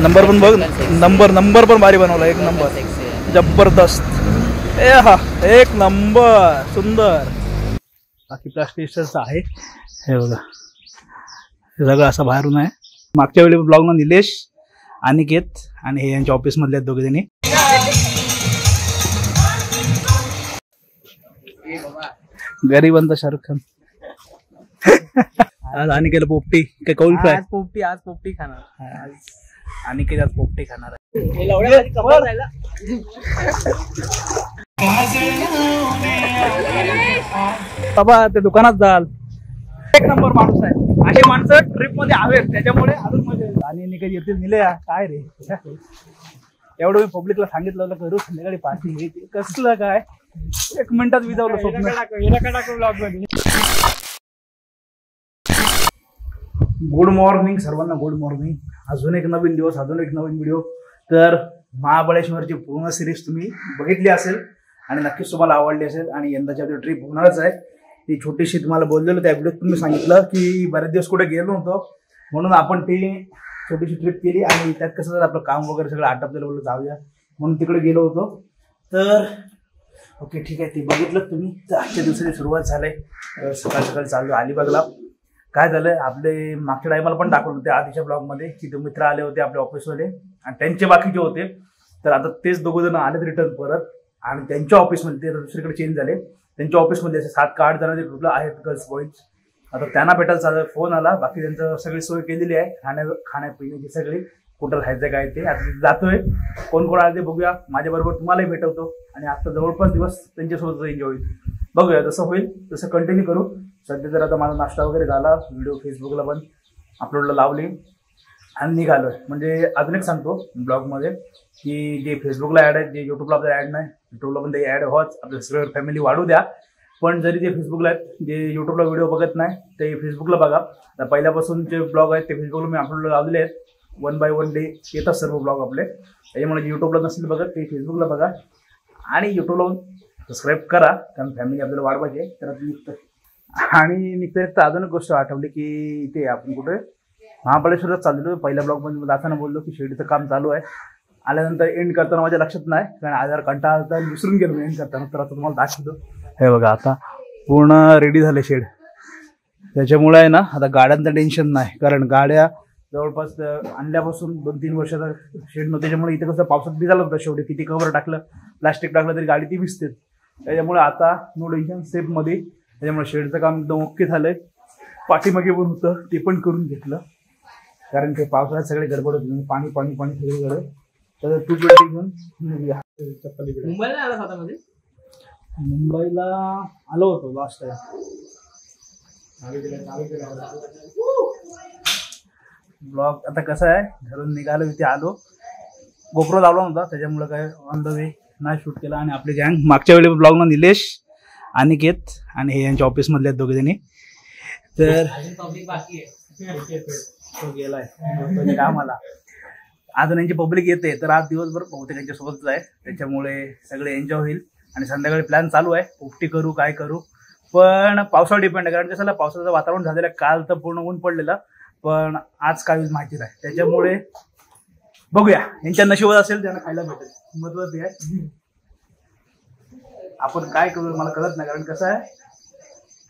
Number पण बघ, number पण भारी बनवला, एक नंबर, जबरदस्त. हा एक नंबर, सुंदर. बाकी प्लास्टिकचं आहे हे बघा, हे सगळं असं बाहेरून आहे. मागच्या वेळी ब्लॉगला निलेश, अनिकेत आणि हे यांच्या ऑफिस मधले आहेत दोघे जणी. गरीबांचा शाहरुख खान. आज अनिकेला पोपटी काय कौल फ्राय. आज पोपटी खाणार. अनिकेत आज पोपटी खाणार आहे. बाबा ते दुकानात जाल, एक नंबर माणूस आहे. अशी माणसं ट्रिप मध्ये हवेत, त्याच्यामुळे अजून मजा येईल. आणि निकेत येतील. निले काय रे, एवढं मी पब्लिकला सांगितलं करू संध्याकाळी पार्टी, कसलं काय, एक मिनिटात विजावलं स्वप्न. गुड मॉर्निंग सर्वांना, गुड मॉर्निंग. अजून एक नवीन दिवस, अजून एक नवीन व्हिडिओ. तर महाबळेश्वरची पूर्ण सिरीज तुम्ही बघितली असेल आणि नक्कीच तुम्हाला आवडली असेल. आणि यंदाची आपली ट्रिप होणारच आहे. ती छोटीशी तुम्हाला बोललेलं त्या व्हिडिओत तुम्ही सांगितलं की बरेच दिवस कुठे गेलो नव्हतो, म्हणून आपण ती छोटीशी ट्रिप केली. आणि त्यात कसं झालं, आपलं काम वगैरे सगळं आटपलेलं बोललं जाऊया म्हणून तिकडे गेलो होतो. तर ओके ठीक आहे, ते बघितलं तुम्ही. तर आजच्या दिवसाची सुरुवात झाली, सकाळी सकाळी चाललो अलिबागला. काय झालं, आपले मागच्या टायमाला पण दाखवलं होते आधीच्या ब्लॉगमध्ये की ते मित्र आले होते आपल्या ऑफिसमध्ये आणि त्यांचे बाकीचे होते. तर आता तेच दोघं जण आलेत रिटर्न परत आणि त्यांच्या ऑफिसमध्ये, ते दुसरीकडे चेंज झाले. त्यांच्या ऑफिसमध्ये असे 7 का 8 जणांचे ग्रुपला आहेत गर्ल्स बॉईज. आता त्यांना भेटायला फोन आला. बाकी त्यांचं सगळी सोय केलेली आहे, खाण्यापिण्याची सगळी, कुठं राहायचं काय ते. आता जातोय, कोण कोण आले ते बघूया. माझ्याबरोबर तुम्हालाही भेटवतो आणि आता जवळपास दिवस त्यांच्यासोबत एन्जॉय होईल. बघूया जसं होईल तसं कंटिन्यू करू. सध्या जर आता माझा नाश्ता वगैरे झाला, व्हिडिओ फेसबुकला पण अपलोडला लावली आणि निघालोय. म्हणजे अजून एक सांगतो ब्लॉगमध्ये की जे फेसबुकला ॲड आहेत, जे यूट्यूबला आपल्याला ॲड नाही, यूट्यूबला पण ते ॲड व्हाच, आपल्या सगळं फॅमिली वाढू द्या. पण जरी ते फेसबुकला आहेत, जे यूट्यूबला व्हिडिओ बघत नाही ते फेसबुकला बघा. तर पहिल्यापासून जे ब्लॉग आहेत ते फेसबुकला मी अपलोडला लावलेले आहेत. 1 बाय 1 डे येतात सर्व ब्लॉग आपले. त्याच्यामुळे यूट्यूबला नसेल बघत ते फेसबुकला बघा आणि यूट्यूबला सबस्क्राईब करा, कारण फॅमिली आपल्याला वाढवायची. तर निघतं आणि निघतं. अजून एक गोष्ट आठवली की इथे आपण कुठे महाबळेश्वरात चाललेलो. पहिल्या ब्लॉगमध्ये जाताना बोललो की शिर्डीचं काम चालू आहे. आल्यानंतर एंड करताना माझ्या लक्षात नाही, कारण आजार कंटाळा विसरून गेलो एंड करताना. तर आता तुम्हाला दाखवतो. हे बघा, आता पूर्ण रेडी झाले शेड. त्याच्यामुळे आहे ना आता गाड्यांचं टेन्शन नाही, कारण गाड्या जवळपास आणल्यापासून 2-3 वर्षाचा शेड नव्हतं. त्याच्यामुळे इथे कसं पावसात भिजायला होतं, शेवटी किती कवर टाकलं, प्लास्टिक टाकलं तरी गाडी ती भिजते. त्याच्यामुळे आता नो टेन्शन, सेफमध्ये. त्याच्यामुळे शेडचं काम एकदम ओके झालंय. पाठीमागे पण होतं ते पण करून घेतलं, कारण ते पावसाळ्यात सगळे गडबड होते, पाणी पाणी पाणी सगळीकडे. तर तू पेटी घेऊन मुंबईला आला स्वतःमध्ये. मुंबईला आलो होतो लास्ट टाइम. ब्लॉग आता कसं आहे, घरून निघालो इथे आलो, गोप्रो लावला नव्हता त्याच्यामुळे काय ऑन द वे नाही शूट केला. आणि आपली गँग मागच्या वेळी ब्लॉगला निलेश, अनिकेत आणि हे यांच्या ऑफिसमधले आहेत दोघे जणी. तर तो गेलाय कामाला, अजून यांची पब्लिक येते. तर आज दिवसभर बहुतेक यांच्यासोबतच आहे, त्याच्यामुळे सगळे एन्जॉय होईल. आणि संध्याकाळी प्लॅन चालू आहे, पोपटी करू काय करू, पण पावसावर डिपेंड आहे. कारण कसं पावसाचं वातावरण झालेलं आहे, काल तर पूर्ण ऊन पडलेलं, पण आज काय माहिती नाही. त्याच्यामुळे बघूया, यांच्या नशिबात असेल त्यांना खायला भेटेल, महत्वाचं आहे. आपण काय करू मला कळत नाही, कारण कसं आहे,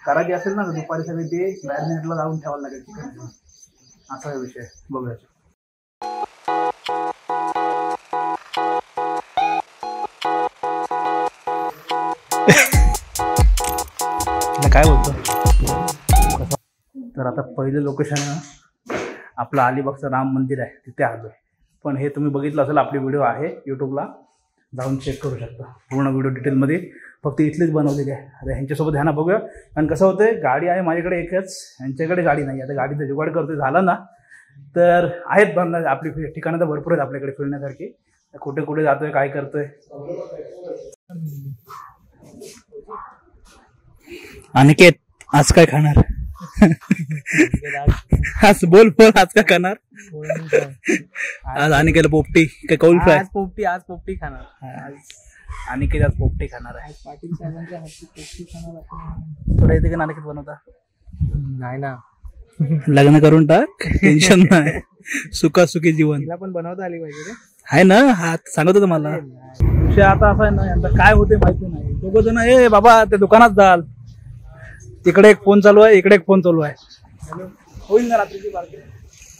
करायची असेल ना दुपारी सगळी ते मॅरिनेटला जाऊन ठेवायला लागेल चिकन, असा विषय. बघूया काय बोलतो. तर आता पहिलं लोकेशन आपलं अलिबागचं राम मंदिर आहे, तिथे आलो. पण हे तुम्ही बघितलं असेल, आपली व्हिडिओ आहे यूट्यूबला, जाऊन चेक करू शकता. पूर्ण व्हिडिओ डिटेलमध्ये फक्त इथलीच बनवलेली आहे. आता ह्यांच्यासोबत ह्यांना बघूया, कारण कसं होतं, गाडी आहे माझ्याकडे एकच, यांच्याकडे गाडी नाही. आता गाडीचा जुगाड करतोय, झाला ना तर आहेत बनणार. आपली ठिकाणं तर भरपूर आहेत आपल्याकडे फिरण्यासारखी. कुठे कुठे जातोय, काय करतोय. अनिकेत आज काय खाणार? आज बोल आज काय खाणार? आज अनिकेत पोपटी काय कौल फ्राय? आज पोपटी खाणार. अनिकेत आज पोपटी खाणार आहे. पाटील साहेबांच्या हातची पोपटी खाणार. तुला येते का अनिकेत बनवता? नाही ना, लग्न करून टाक, टेन्शन नाही, सुखासुखी जीवन. तिला पण बनवता आली पाहिजे रे. आहे ना, हा सांगत होता मला. विषय आता असा आहे ना, यांचा काय होते माहिती नाही. दोघं जण ए बाबा ते दुकानात जाल, इकडे एक फोन चालू आहे, इकडे एक फोन चालू आहे. होईल ना रात्रीची पार्टी.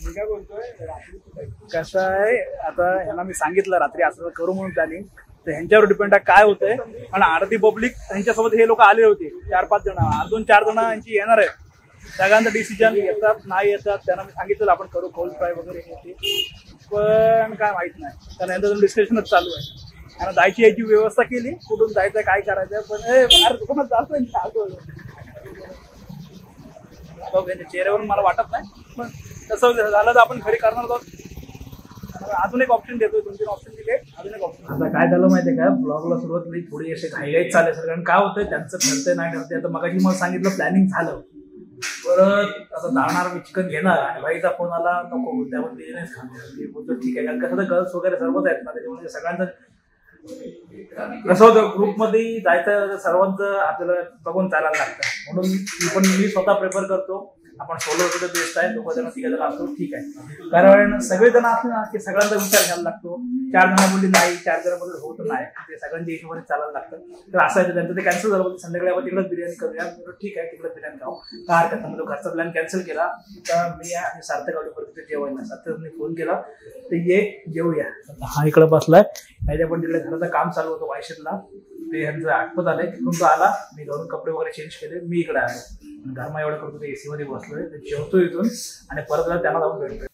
मी काय बोलतोय, कसं आहे आता यांना मी सांगितलं रात्री असं करू म्हणून प्लॅनिंग, तर ह्यांच्यावर डिपेंड आहे काय होतंय. आणि अर्धी पब्लिक त्यांच्यासोबत हे लोक आले होते, 4-5 जण, अजून 4 जण यांची येणार आहेत. सगळ्यांचं डिसिजन येतात नाही येतात, त्यांना मी सांगितलं आपण करू कोल्ड फ्राय वगैरे हे, पण काय माहित नाही, कारण यांचं डिस्कशनच चालू आहे. आणि जायची याची व्यवस्था केली, कुठून जायचं काय करायचं, पण अरे दुकानात जातो चेहऱ्यावरून मला वाटत नाही, पण तसं झालं तर आपण घरी करणार आहोत. अजून एक ऑप्शन देतोय, 2-3 ऑप्शन दिले, अजून एक ऑप्शन. आता काय झालं माहितीये का, ब्लॉगला सुरुवात केली थोडी असे घाईघाईच चालले सर, कारण काय होतंय त्यांचं ठरतंय नाही ठरतंय. आता मगाशी मला सांगितलं प्लॅनिंग झालं, परत आता जाणार मी चिकन घेणार आणि भाईचा फोन आला नको त्यावर बिझनेस खाणार. बोलतो ठीक आहे, कारण कसं गर्ल्स वगैरे सर्वच आहेत ना, त्याच्यामुळे सगळ्यांचं कसं होतं ग्रुपमध्ये जायचं, सर्वांचं आपल्याला बघून चालायला लागतं. म्हणून मी स्वतः प्रेफर करतो आपण सोलो तर बेस्ट आहे. 2 जण 3 जण असतो ठीक आहे, कारण सगळेजण असले ना की सगळ्यांचा विचार घ्यायला लागतो. 4 जण बोलली नाही, 4 जण बोलले होत नाही, ते सगळ्यांच्या हिशोबाने चालायला लागतं. तर असं आहे त्यांचं ते कॅन्सल झालं, संध्याकाळी आपण तिकडेच बिर्याणी करूया. ठीक आहे, तिकडेच बिर्याणी खाऊ, काय हरकत नाही. घरचा प्लॅन कॅन्सल केला. तर मी आणि सार्थक आलो परत तिथे जेवायला. सार्थकने फोन केला तर ये जेवूया. हा इकडे बसलाय, त्याच्या पण तिकडे घराचं काम चालू होतं वायशेतला, ते ह्यांचं आठवत आलंय. तिकडून तो आला, मी घरून कपडे वगैरे चेंज केले, मी इकडे आलो. घरमा एवढं करतो ते एसी मध्ये बसलोय, जेवतो इथून आणि परत त्यांना जाऊन भेटतोय.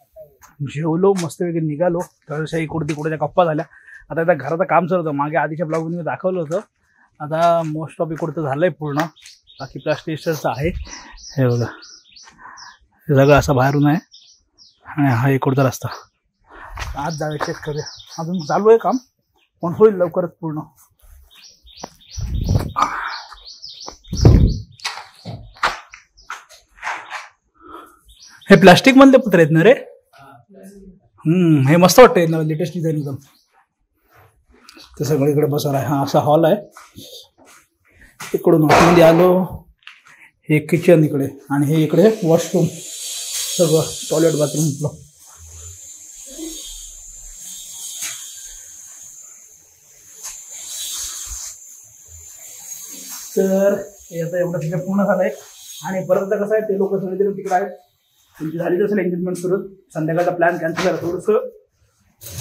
जेवलो मस्तपैकी निघालो. थोड्याशा इकडे तिकडच्या गप्पा झाल्या. आता त्या घराचं काम चालू होतं, मागे आधीच्या ब्लॉगमध्ये मी दाखवलं होतं. आता मोस्ट ऑफ इकडचं झालंय पूर्ण, बाकी प्लास्टिकचं आहे. हे बघा, हे सगळं असं बाहेरून आहे आणि हा इकडचा रस्ता. आज जाऊया चेक करूया, अजून चालू आहे काम, पण होईल लवकरच पूर्ण. हे प्लास्टिक मधले पत्र आहेत ना रे. हे मस्त वाटतंय ना, लेटेस्ट डिझाईन एकदम. ते सगळीकडे बसणार आहे. हा असा हॉल आहे. इकडून हॉलमध्ये आलो, हे किचन इकडे आणि हे इकडे वॉशरूम, सगळं टॉयलेट बाथरूम. तर हे आता एवढं तिथे पूर्ण झालंय. आणि परत आता कसं आहे, ते लोक सगळे तिकडे आहेत, तुमची झालीच असेल एंगेजमेंट सुरू. संध्याकाळचा प्लॅन कॅन्सल झाला. थोडंसं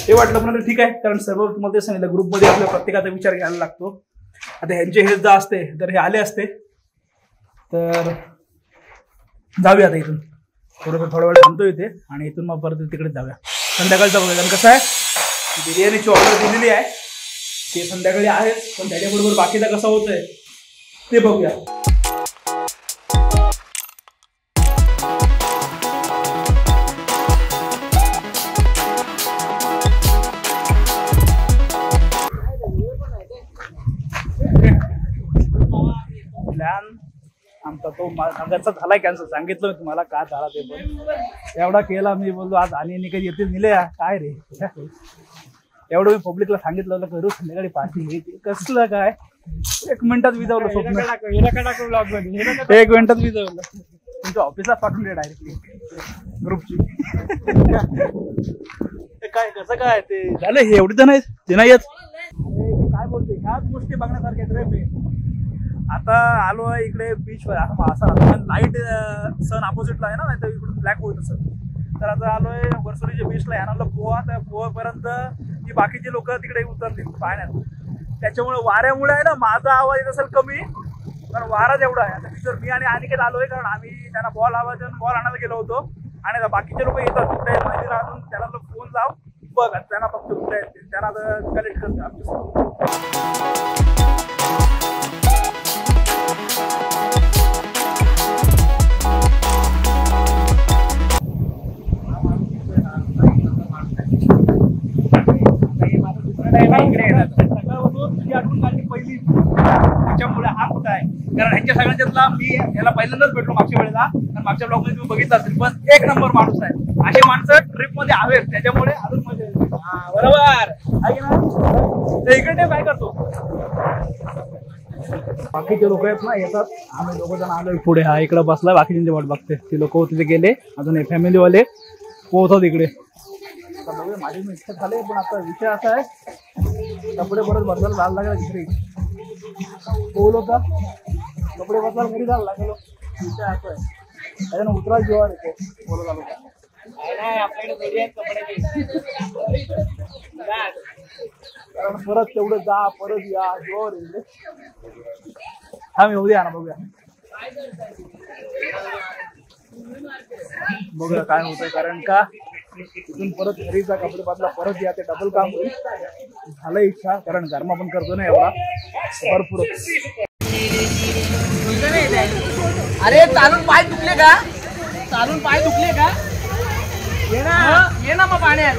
हे वाटलं पण ठीक आहे, कारण सर्व तुम्हाला सांगितलं ग्रुपमध्ये आपल्या प्रत्येकाचा विचार घ्यायला लागतो. आता ह्यांचे हे जर असते तर हे आले असते. तर जाऊया आता इथून, थोडा वेळ थांबतो इथे आणि इथून मग परत तिकडे जाऊया. संध्याकाळचा बघूया, कारण कसं आहे बिर्याणीची ऑर्डर दिलेली आहे, ते संध्याकाळी आहेच, पण त्याच्याबरोबर बाकीचा कसं होतंय ते बघूया. प्लॅन आमचा तो माझ्याचा झालाय कॅन्सल. सांगितलं मी तुम्हाला का झाला ते, पण एवढा केला मी. बोललो आज आणि कधी येतील निले काय रे, एवढं मी पब्लिकला सांगितलं होतं करू संध्याकाळी पार्टी. कसलं काय 1 मिनिटात विजवलं स्वप्न, 1 मिनिटात विजवलं. तुमच्या ऑफिसला पाठवून दे डायरेक्टली ग्रुपची. काय कसं काय ते झालं, हे एवढी जण आहेत ते नाही येत. काय बोलते, ह्याच गोष्टी बघण्यासारख्या आहेत रे. मी आता आलो आहे इकडे बीचवर, असा लाईट सन अपोजिटला आहे ना, नाही तर इकडून ब्लॅक होईल सर. तर आता आलोय वर्सोलीच्या बीचला, यानाला पोहा. त्या पोहापर्यंत ती बाकीचे लोक तिकडे उतरतील पाण्यात. त्याच्यामुळे वाऱ्यामुळे आहे ना माझा आवाज येत असेल कमी, कारण वारा जेवढा आहे. आता तिथं मी आणि अनिकेत आलोय, कारण आम्ही त्यांना बॉल आवाज बॉल आणायला गेलो होतो. आणि बाकीचे लोक येतात कुठे माहिती राहून, त्याला फोन लाव बघ, त्यांना फक्त कुठे आहेत त्यांना कलेक्ट करते आमच्या. पहिली त्याच्यामुळे हा कुठं आहे, कारण ह्यांच्या सगळ्यांच्यातला मी याला पहिल्यांदाच भेटलो मागच्या वेळेला, कारण मागच्या ब्लॉग मध्ये तुम्ही बघितलं असेल. पण 1 नंबर माणूस आहे. असे माणसं ट्रिप मध्ये हवेत, त्याच्यामुळे अजून मजा येते. बरोबर आहे ना. इकडे काय करतो बाकीचे लोक आहेत ना येतात, आम्ही दोघं जण आलोय पुढे. हा इकडे बसला, बाकीच्यांची वाट बघते. ते लोक तिथे गेले, अजून फॅमिलीवाले पोहोचतात इकडे. माझी इच्छा झाली, पण आता विषय असा आहे कपडे परत बदलायला जायला लागला घरी. पोहलो का कपडे बदलायला घरी जायला लागलो. विषय असा आहे त्याच्यानं उतरा जीवावर येतो. बोलत आलो कारण परत तेवढं जा परत या जीवावर येईल. हा मी उद्या ना बघूया काय होतंय. कारण का तिथून परत घरीचा कपडे बदला परत या ते डबल काम होईल. झालं इच्छा, कारण गरमा पण करतो ना एवढा भरपूर. अरे चालून पाय दुखले का? चालून पाय दुखले का? ये ना मग पाण्यात.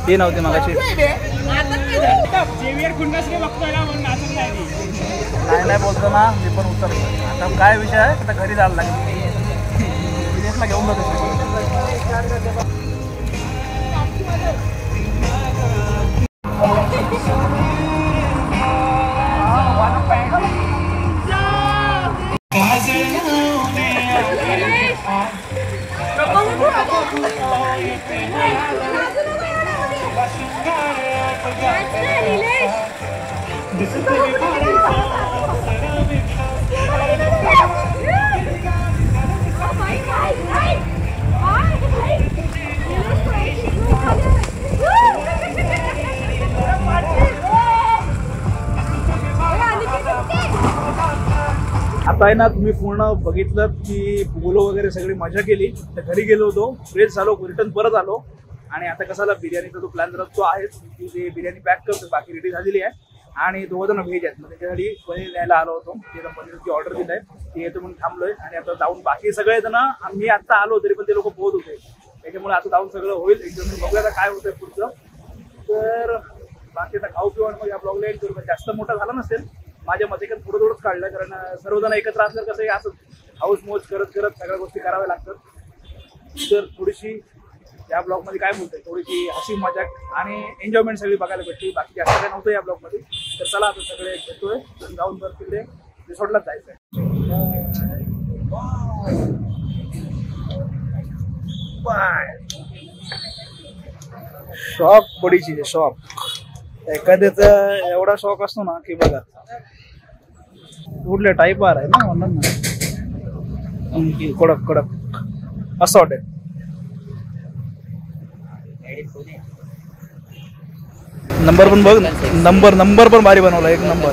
ते नव्हते मगाशी. नाही बोलतो ना मी पण उतरलो. आता काय विषय आहे, आता घरी जायला लागेल. विदेशला घेऊन जातो. आता आहे ना, तुम्ही पूर्ण बघितलं की बोलो वगैरे सगळी मजा केली. तर घरी गेलो होतो, फ्रेश झालो, रिटर्न परत आलो. आणि आता कसाला बिर्याणीचा जो प्लॅन जरा तो आहे की ते बिर्याणी पॅक करतो, बाकी रेडी झालेली आहे. आणि दोघं जण व्हेज आहेत, मग त्याच्यासाठी पनीर न्यायला आलो होतो. ते पनीरची ऑर्डर दिली आहे, ते येतो म्हणून थांबलोय. आणि आता जाऊन बाकी सगळे जण, आम्ही आता आलो तरी पण ते लोक पोहोच होते. त्याच्यामुळे आता जाऊन सगळं होईल एकदम. बघूया काय होतंय पुढचं. तर बाकी आता खाऊ पिऊन मग या ब्लॉगला एंड करू. जास्त मोठा झाला नसेल माझ्या मते, थोडं थोडंच काढलं. कारण सर्वजण एकत्र असल्यावर कसं असं हाऊस मोज करत करत सगळ्या गोष्टी कराव्या लागतात. तर थोडीशी या ब्लॉगमध्ये काय बोलतोय, थोडीशी हसी मजाक आणि एन्जॉयमेंट सगळी बघायला भेटली. बाकी जास्त काय नव्हतं या ब्लॉगमध्ये. तर चला आता सगळे घेतोय जाऊन परत तिकडे रिसॉर्टलाच जायचंय. बाय. शॉक बडीची शॉक. एखाद्याचा एवढा शॉक असतो ना की बघा कुठल्या टाईपार आहे ना म्हणून ना, कडक कडक असं वाटेल. नंबर पण बघ, नंबर पण भारी बनवला. एक नंबर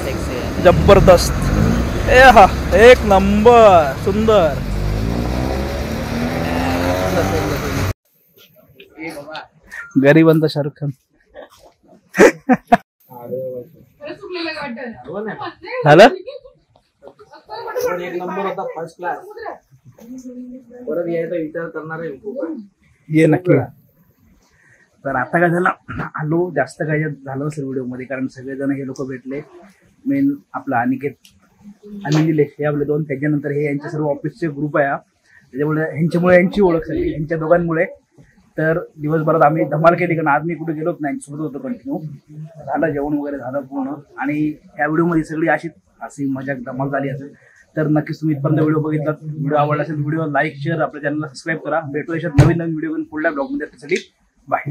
जबरदस्त. ए हा एक नंबर सुंदर. गरीबांचा शाहरुख खान झालं. एक नंबर होता, फर्स्ट क्लास. परत यायचा विचार करणार आहे ये नक्की. तर आता काय झालं, आलो जास्त काय झालं असेल व्हिडिओमध्ये, कारण सगळेजण हे लोक भेटले. मेन आपला अनिकेत आणि निलेश हे आपले दोन. त्याच्यानंतर हे यांचे सर्व ऑफिसचे ग्रुप आहे. त्याच्यामुळे ह्यांच्यामुळे यांची ओळख झाली, ह्यांच्या दोघांमुळे. तर दिवसभरात आम्ही धमाल केली, कारण आज मी कुठे गेलोच नाही, सोबत होतो कंटिन्यू. झालं जेवण वगैरे झालं पूर्ण. आणि या व्हिडिओमध्ये सगळी अशी मजाक धमाल झाली असेल. तर नक्कीच तुम्ही इथपर्यंत व्हिडिओ बघितला. व्हिडिओ आवडला असेल व्हिडिओ लाईक शेअर, आपल्या चॅनलला सबस्क्राईब करा. भेटू याच्यात नवीन व्हिडिओ पुढल्या ब्लॉगमध्ये. त्यासाठी बाय.